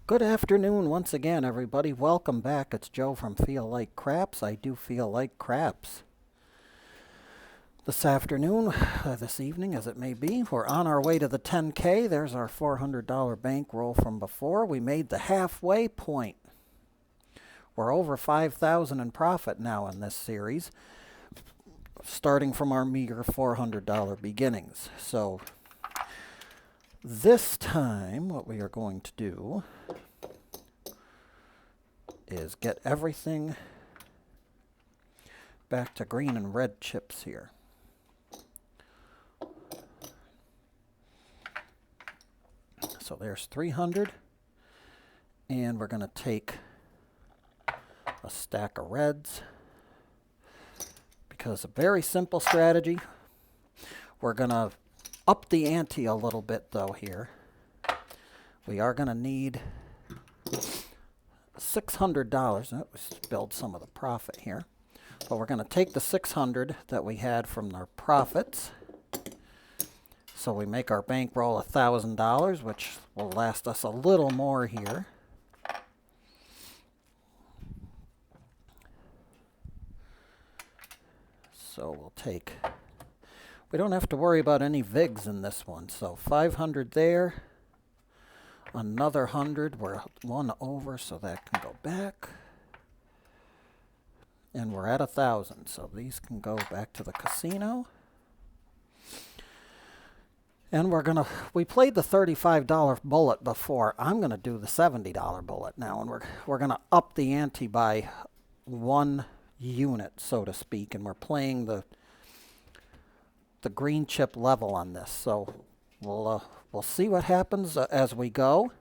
Good afternoon once again, everybody. Welcome back. It's Joe from Feel Like Craps. I do feel like craps. This afternoon, this evening as it may be, we're on our way to the 10K. There's our $400 bankroll from before. We made the halfway point. We're over 5,000 in profit now in this series, starting from our meager $400 beginnings. So this time, what we are going to do is get everything back to green and red chips here. So there's 300, and we're going to take a stack of reds because a very simple strategy. We're going to up the ante a little bit though here. We are going to need $600. Let's build some of the profit here. But we're going to take the 600 that we had from our profits. So we make our bankroll $1,000, which will last us a little more here. So we'll take, we don't have to worry about any VIGs in this one. So 500 there. Another 100, we're one over, so that can go back. And we're at 1,000, so these can go back to the casino. And we played the $35 bullet before. I'm gonna do the $70 bullet now, and we're gonna up the ante by 1 unit, so to speak, and we're playing the green chip level on this. So we'll see what happens as we go.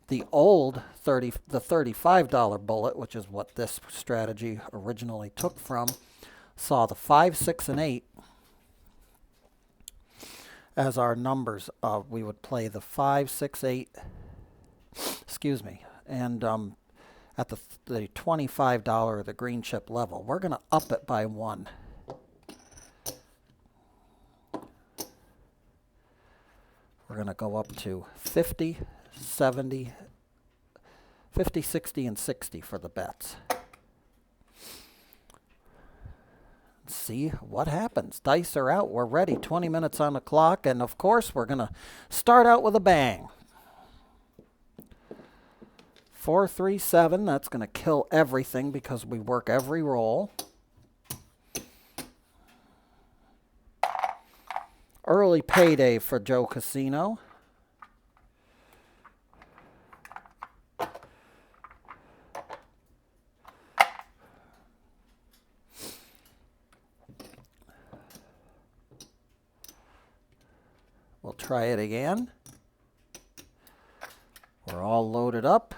The old the $35 bullet, which is what this strategy originally took from, saw the 5, 6, and 8 as our numbers. We would play the 5, 6, 8, excuse me, and at the $25 the green chip level, we're going to up it by 1. We're going to go up to 50, 70, 50, 60, and 60 for the bets. See what happens. Dice are out. We're ready. 20 minutes on the clock. And, of course, we're going to start out with a bang. 4, 3, 7. That's going to kill everything because we work every roll. Early payday for Joe Casino. We'll try it again. We're all loaded up.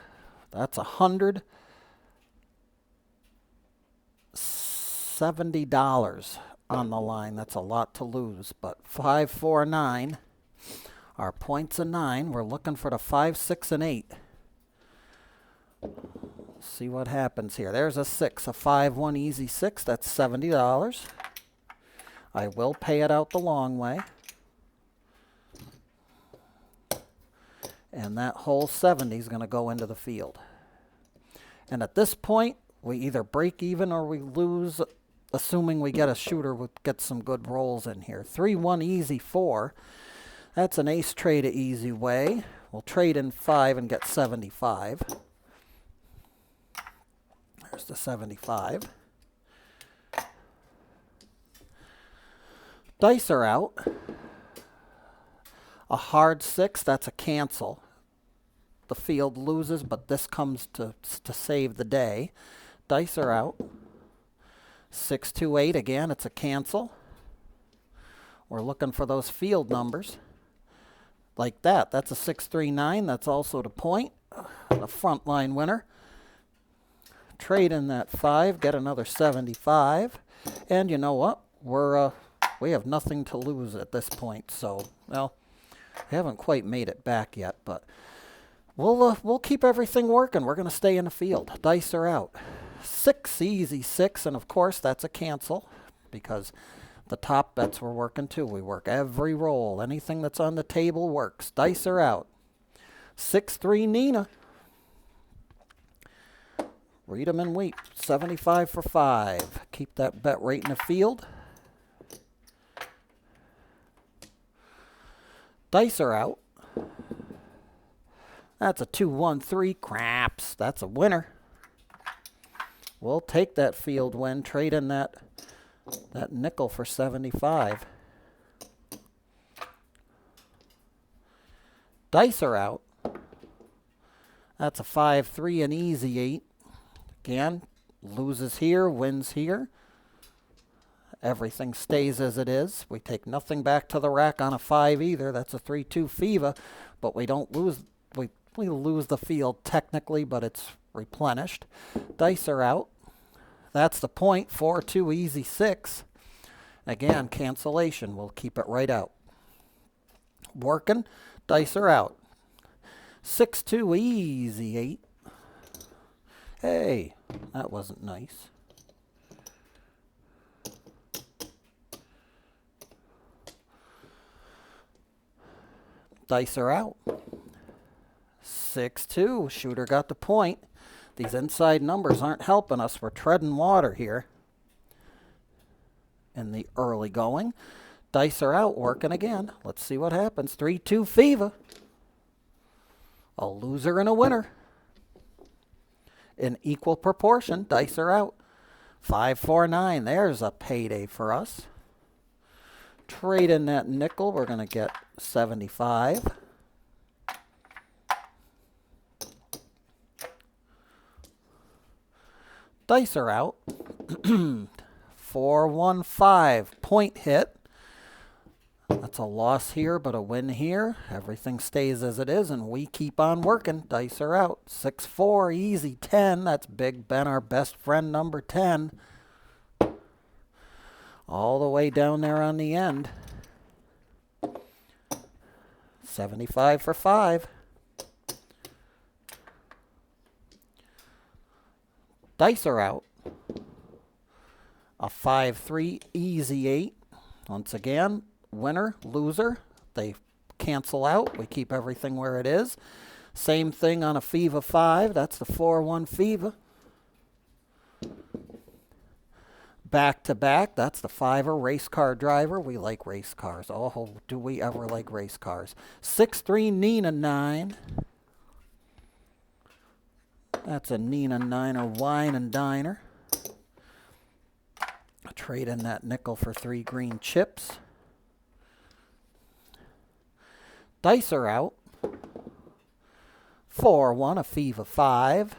That's $170 on the line. That's a lot to lose, but 5, 4, 9. Our points are 9. We're looking for the 5, 6, and 8. See what happens here. There's a 6, a 5, 1 easy 6. That's $70. I will pay it out the long way. And that whole 70 is going to go into the field. And at this point, we either break even or we lose, assuming we get a shooter with get some good rolls in here. 3, 1 easy 4. That's an ace trade a easy way. We'll trade in 5 and get 75. There's the 75. Dice are out. A hard 6, that's a cancel. The field loses, but this comes to save the day. Dice are out. 6, 2, 8, again, it's a cancel. We're looking for those field numbers. Like that. That's a 6, 3, 9. That's also the point. The front line winner. Trade in that 5, get another 75. And you know what? We have nothing to lose at this point. So, well, we haven't quite made it back yet, but we'll keep everything working. We're going to stay in the field. Dice are out. 6, easy 6, and of course that's a cancel because the top bets we're working too. We work every roll. Anything that's on the table works. Dice are out. 6-3 Nina. Read 'em and weep. 75 for 5. Keep that bet right in the field. Dice are out. That's a 2-1-3. Craps. That's a winner. We'll take that field win. Trade in that nickel for 75. Dice are out. That's a 5-3, an easy 8. Again, loses here, wins here. Everything stays as it is. We take nothing back to the rack on a 5 either. That's a 3-2 FIVA, but we don't lose. We lose the field technically, but it's replenished. Dice are out. That's the point. 4-2 easy 6. Again, cancellation. We'll keep it right out. Working. Dice are out. 6-2 easy 8. Hey, that wasn't nice. Dice are out. 6-2. Shooter got the point. These inside numbers aren't helping us. We're treading water here in the early going. Dice are out, working again. Let's see what happens. 3-2 FIVA. A loser and a winner. In equal proportion, dice are out. 5-4-9. There's a payday for us. Trade in that nickel. We're going to get 75. Dice are out. 4-1-5. Point hit. That's a loss here, but a win here. Everything stays as it is, and we keep on working. Dice are out. 6-4, easy 10. That's Big Ben, our best friend, number 10. All the way down there on the end. 75 for 5. Dice are out. A 5-3, easy 8. Once again, winner, loser. They cancel out. We keep everything where it is. Same thing on a FIVA 5. That's the 4-1 FIVA. Back to back. That's the 5er race car driver. We like race cars. Oh, do we ever like race cars. 6-3 Nina 9. That's a Nina 9er wine and diner. Trade in that nickel for 3 green chips. Dice are out. 4-1, a FIVA 5.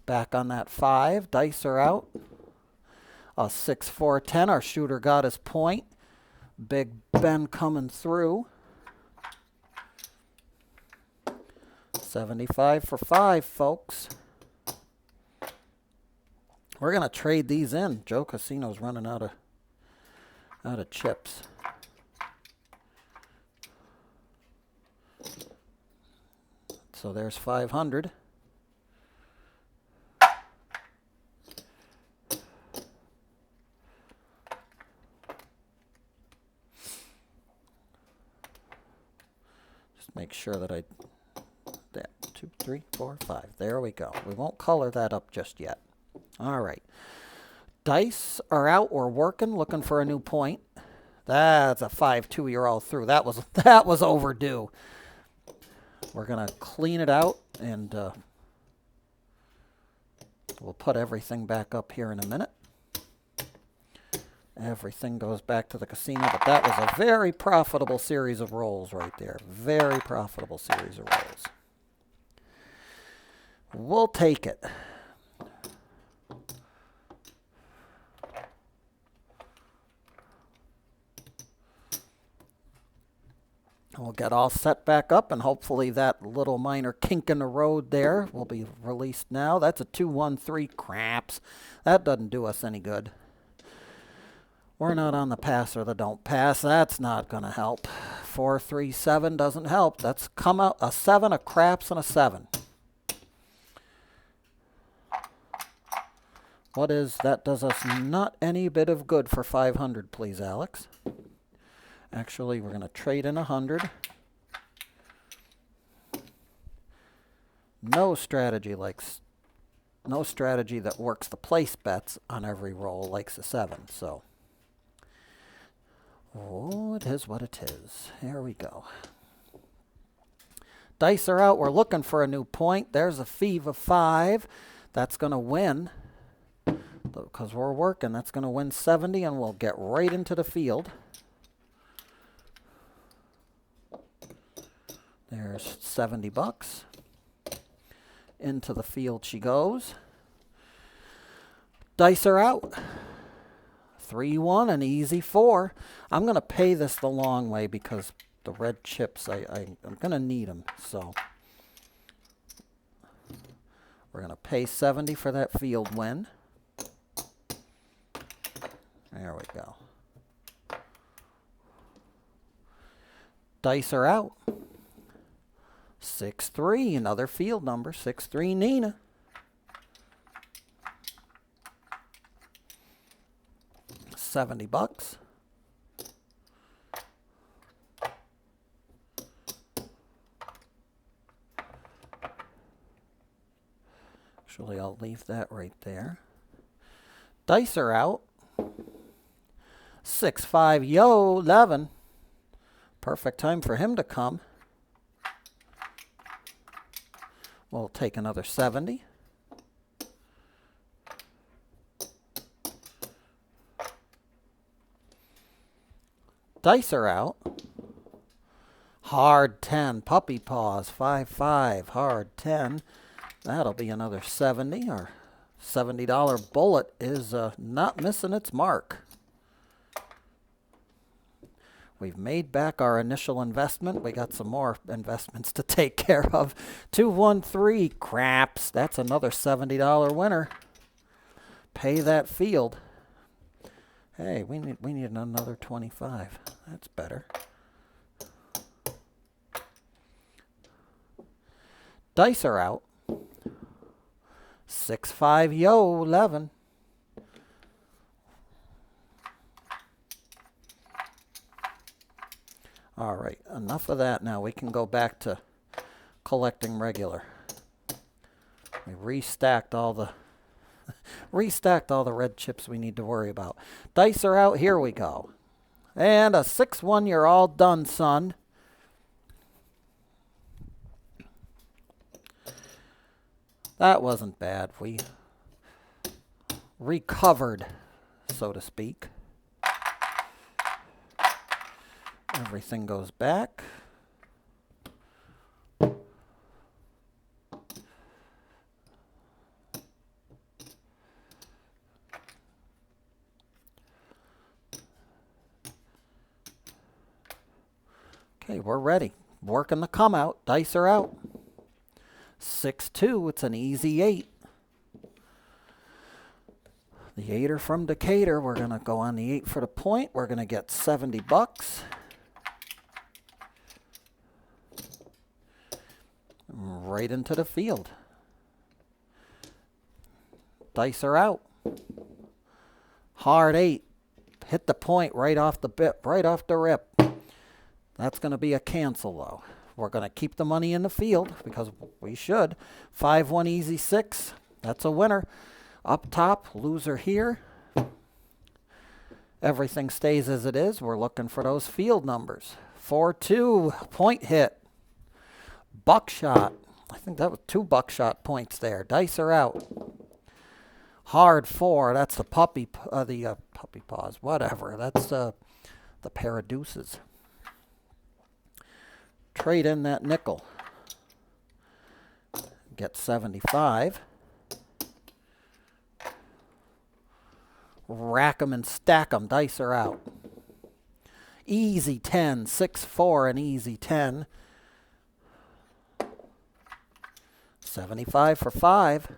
Back on that 5. Dice are out. A 6-4-10. Our shooter got his point. Big Ben coming through. 75 for 5, folks. We're going to trade these in. Joe Casino's running out of chips. So there's 500. Just make sure that that 2, 3, 4, 5. There we go. We won't color that up just yet. All right. Dice are out. We're working, looking for a new point. That's a 5-2. You're all through. That was overdue. We're going to clean it out, and we'll put everything back up here in a minute. Everything goes back to the casino, but that was a very profitable series of rolls right there. Very profitable series of rolls. We'll take it. We'll get all set back up, and hopefully that little minor kink in the road there will be released now. That's a 2-1-3. Craps. That doesn't do us any good. We're not on the pass or the don't pass. That's not going to help. 4-3-7 doesn't help. That's come out a 7, a craps, and a 7. What is that? Does us not any bit of good for 500, please, Alex. Actually, we're going to trade in 100. no strategy that works the place bets on every roll likes a 7. So, oh, it is what it is. Here we go. Dice are out. We're looking for a new point. There's a feeve of 5. That's going to win. Because we're working, that's going to win 70, and we'll get right into the field. There's 70 bucks. Into the field she goes. Dice are out. 3-1, an easy 4. I'm going to pay this the long way because the red chips, I'm going to need them. So we're going to pay 70 for that field win. There we go. Dice are out. 6-3, another field number. 6-3, Nina. $70. Actually, I'll leave that right there. Dice are out. 6-5, yo, 11. Perfect time for him to come. We'll take another 70. Dice are out. Hard 10, puppy paws, 5-5, hard 10. That'll be another 70. Our $70 bullet is not missing its mark. We've made back our initial investment. We got some more investments to take care of. 2-1-3, craps. That's another $70 winner. Pay that field. Hey, we need another 25. That's better. Dice are out. 6-5, yo, 11. All right, enough of that now. We can go back to collecting regular. We restacked all the red chips we need to worry about. Dice are out. Here we go. And a 6-1. You're all done, son. That wasn't bad. We recovered, so to speak. Everything goes back. Okay, we're ready. Working the come out. Dice are out. 6-2. It's an easy 8. The 8er from Decatur. We're going to go on the 8 for the point. We're going to get 70 bucks. Right into the field. Dice are out. Hard 8. Hit the point right off the bit, right off the rip. That's going to be a cancel, though. We're going to keep the money in the field because we should. 5-1 easy 6. That's a winner. Up top, loser here. Everything stays as it is. We're looking for those field numbers. 4-2, point hit. Buckshot. I think that was 2 buckshot points there. Dice are out. Hard 4. That's the puppy paws. Whatever. That's the pair of deuces. Trade in that nickel. Get 75. Rack 'em and stack 'em. Dice are out. Easy 10. 6-4 and easy 10. 75 for 5.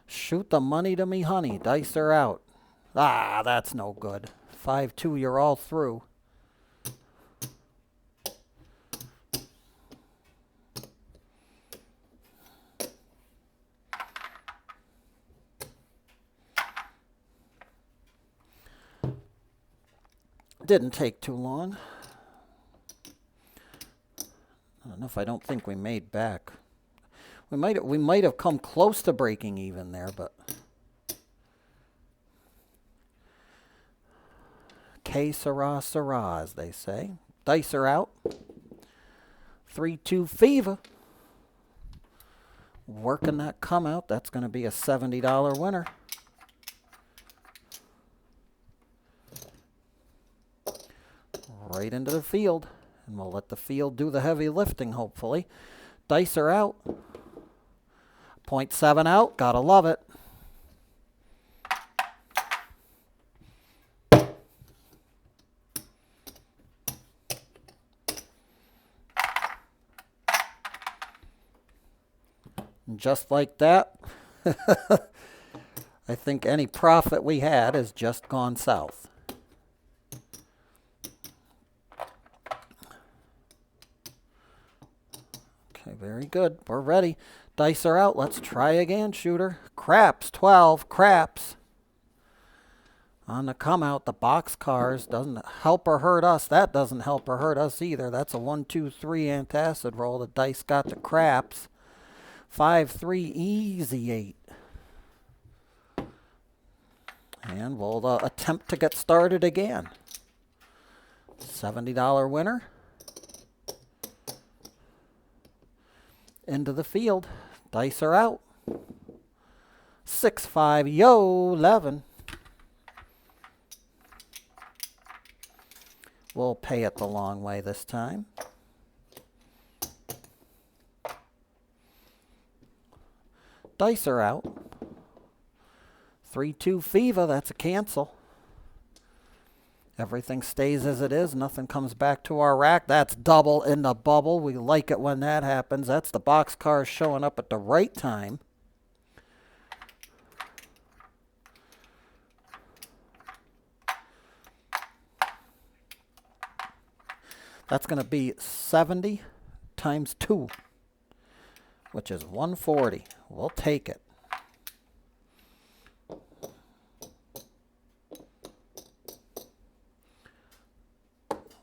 Shoot the money to me, honey. Dice are out. Ah, that's no good. 5-2, you're all through. didn't take too long. Enough, I don't think we made back. We might have come close to breaking even there, but que sera, sera, as they say. Dice are out. 3-2 fever. Working that come out. That's going to be a $70 winner. Right into the field. And we'll let the field do the heavy lifting, hopefully. Dice are out. 0.7 out. Gotta love it. And just like that, I think any profit we had has just gone south. Okay, very good. We're ready. Dice are out. Let's try again, shooter. Craps, 12. Craps. On the come out, the box cars doesn't help or hurt us. That doesn't help or hurt us either. That's a 1, 2, 3 antacid roll. The dice got the craps. 5, 3, easy 8. And we'll attempt to get started again. $70 winner. Into the field. Dice are out. 6, 5, yo, 11. We'll pay it the long way this time. Dice are out. 3-2 fever, that's a cancel. Everything stays as it is. Nothing comes back to our rack. That's double in the bubble. We like it when that happens. That's the box cars showing up at the right time. That's going to be 70 times 2, which is 140. We'll take it.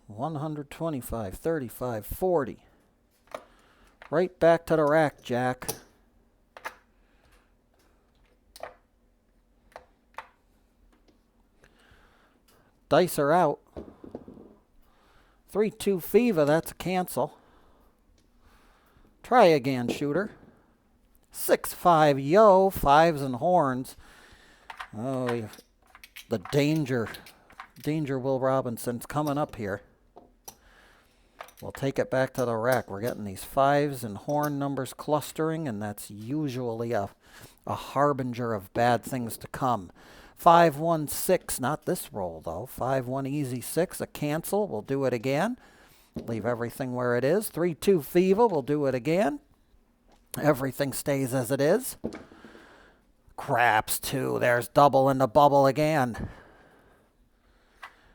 $125, 35, 40. Right back to the rack, Jack. Dice are out. 3-2 fever, that's a cancel. Try again, shooter. 6, 5, yo, 5s and horns. Oh, the danger Will Robinson's coming up here. We'll take it back to the rack. We're getting these 5s and horn numbers clustering, and that's usually a harbinger of bad things to come. 5, 1, 6, not this roll though. 5, 1, easy 6, a cancel. We'll do it again. Leave everything where it is. 3, 2, fever. We'll do it again. Everything stays as it is. Craps 2. There's double in the bubble again.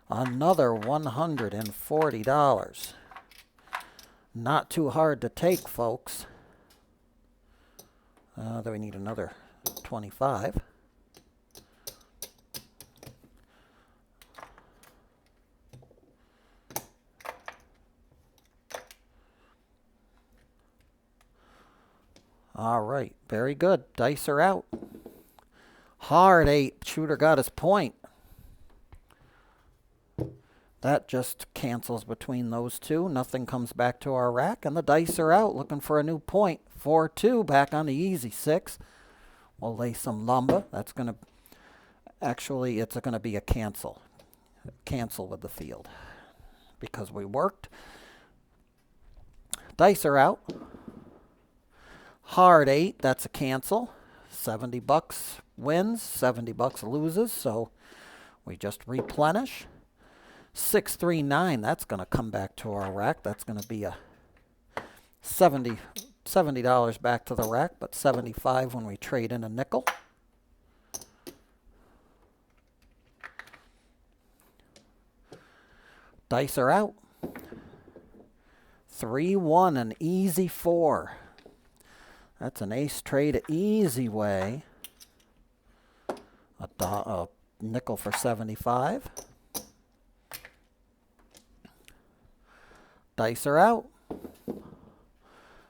Another $140. Not too hard to take, folks. Then we need another 25. All right, very good. Dice are out. Hard 8. Shooter got his point. That just cancels between those two. Nothing comes back to our rack, and the dice are out looking for a new point. 4-2 back on the easy 6. We'll lay some lumber. That's going to, actually, it's going to be a cancel. Cancel with the field because we worked. Dice are out. Hard 8, that's a cancel. $70 wins, $70 loses, so we just replenish. 6, 3, 9, that's going to come back to our rack. That's going to be a $70 back to the rack, but 75 when we trade in a nickel. Dice are out. 3, 1, an easy 4. That's an ace trade, easy way. A nickel for 75. Dice are out.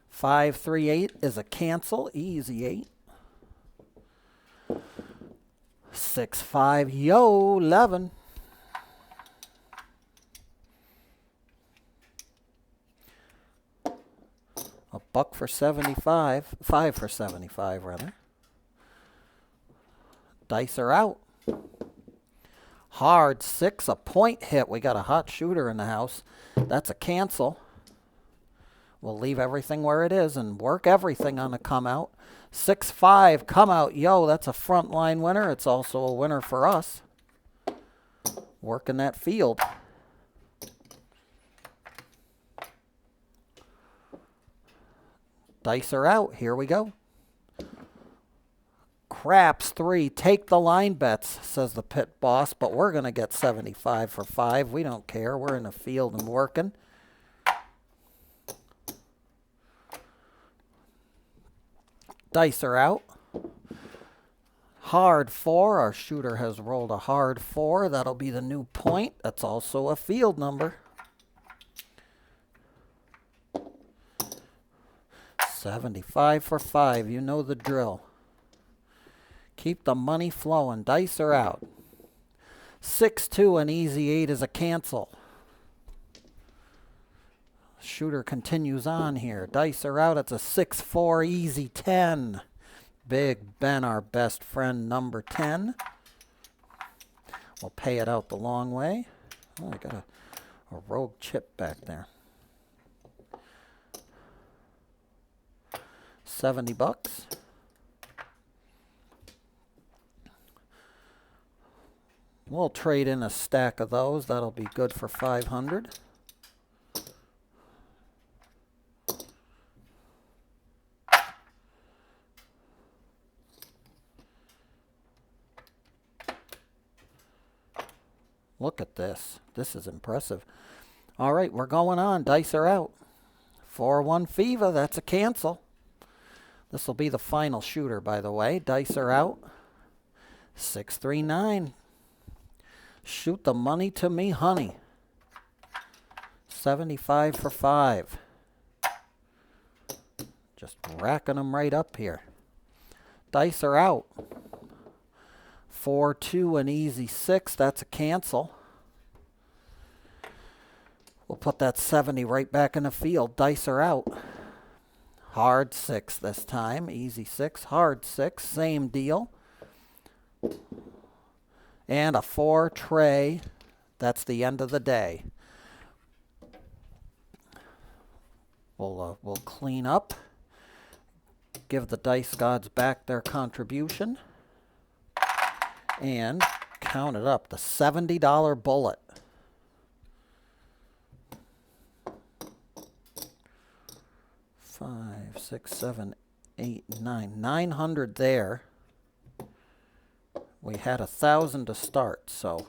5, 3, 8 is a cancel. Easy 8. 6, 5, yo, 11. A buck for 75. 5 for 75, rather. Dice are out. Hard 6, a point hit. We got a hot shooter in the house. That's a cancel. We'll leave everything where it is and work everything on a come out. 6, 5, come out. Yo, that's a frontline winner. It's also a winner for us. Working that field. Dice are out. Here we go. Craps 3. Take the line bets, says the pit boss, but we're going to get 75 for 5. We don't care. We're in the field and working. Dice are out. Hard 4. Our shooter has rolled a hard 4. That'll be the new point. That's also a field number. 75 for 5. You know the drill. Keep the money flowing. Dice are out. 6, 2, an easy 8 is a cancel. Shooter continues on here. Dice are out. It's a 6, 4, easy 10. Big Ben, our best friend, number 10. We'll pay it out the long way. Oh, I got a rogue chip back there. 70 bucks. We'll trade in a stack of those. That'll be good for 500. Look at this. This is impressive. All right, we're going on. Dice are out. 4-1 Fever. That's a cancel. This will be the final shooter, by the way. Dice are out. 6, 3, 9. Shoot the money to me, honey. 75 for 5. Just racking them right up here. Dice are out. 4, 2, an easy 6. That's a cancel. We'll put that 70 right back in the field. Dice are out. Hard 6 this time. Easy 6. Hard 6. Same deal. And a 4 tray. That's the end of the day. We'll clean up. Give the dice gods back their contribution. And count it up. The $70 bullet. Five, 6, 7, 8, 9. 900 there. We had 1,000 to start, so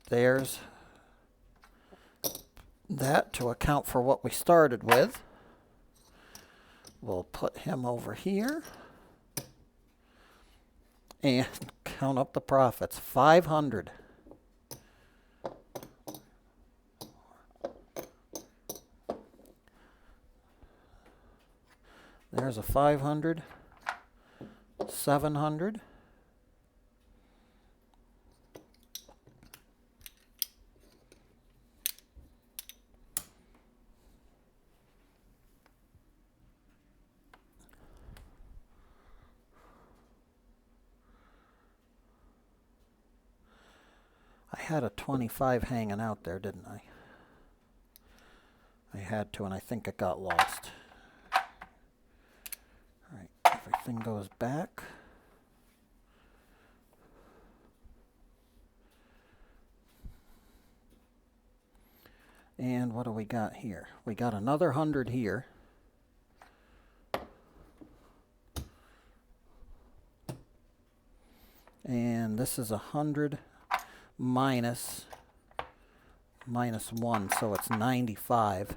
there's that to account for what we started with. We'll put him over here and count up the profits. 500. There's a 500. 700. I had a 25 hanging out there, didn't I? I had to, and I think it got lost. All right, everything goes back. And what do we got here? We got another 100 here. And this is 100 minus 1, so it's 95.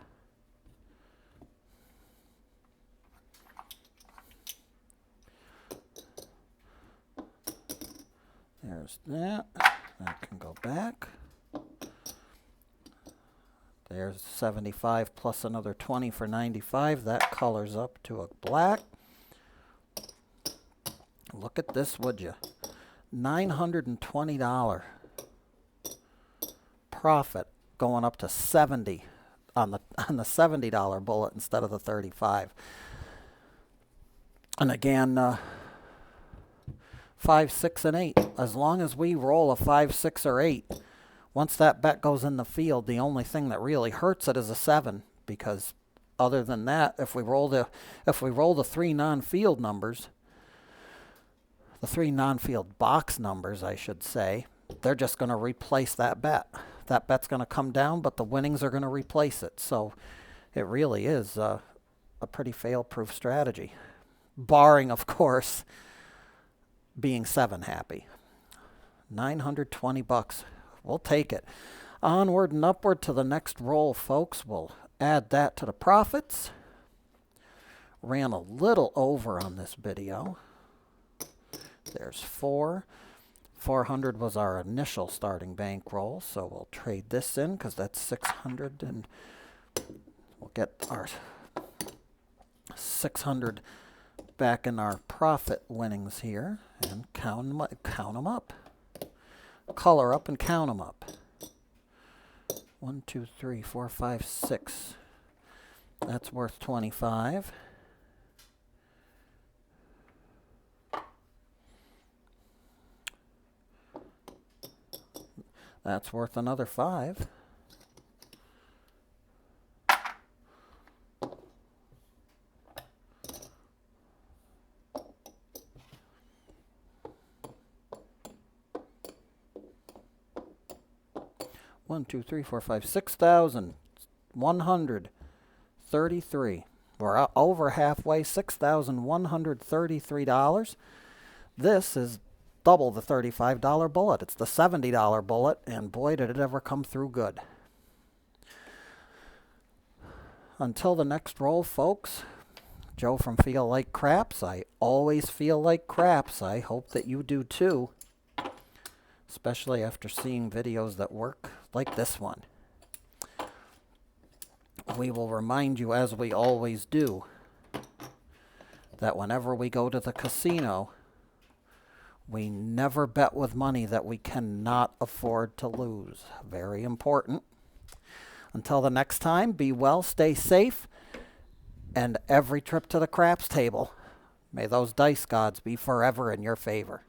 There's that. That can go back. There's 75 plus another 20 for 95. That colors up to a black. Look at this, would you? $920 profit going up to 70 on the $70 bullet instead of the 35. And again, 5, 6, and 8. As long as we roll a 5, 6, or 8, once that bet goes in the field, the only thing that really hurts it is a 7, because other than that, if we roll the 3 non-field numbers, the 3 non-field box numbers, I should say, they're just going to replace that bet. That bet's going to come down, but the winnings are going to replace it. So it really is a pretty fail-proof strategy, barring, of course, being 7 happy. $920. We'll take it. Onward and upward to the next roll, folks. We'll add that to the profits. Ran a little over on this video. There's 4. 400 was our initial starting bankroll, so we'll trade this in because that's 600, and we'll get our 600 back in our profit winnings here and count them up. Color up and count them up. 1, 2, 3, 4, 5, 6. That's worth 25. That's worth another 5. One, two, three, four, five, 6,133. We're over halfway. $6,133. This is double the $35 bullet. It's the $70 bullet, and boy, did it ever come through good. Until the next roll, folks, Joe from Feel Like Craps. I always feel like craps. I hope that you do too, especially after seeing videos that work like this one. We will remind you, as we always do, that whenever we go to the casino, we never bet with money that we cannot afford to lose. Very important. Until the next time, be well, stay safe, and every trip to the craps table, may those dice gods be forever in your favor.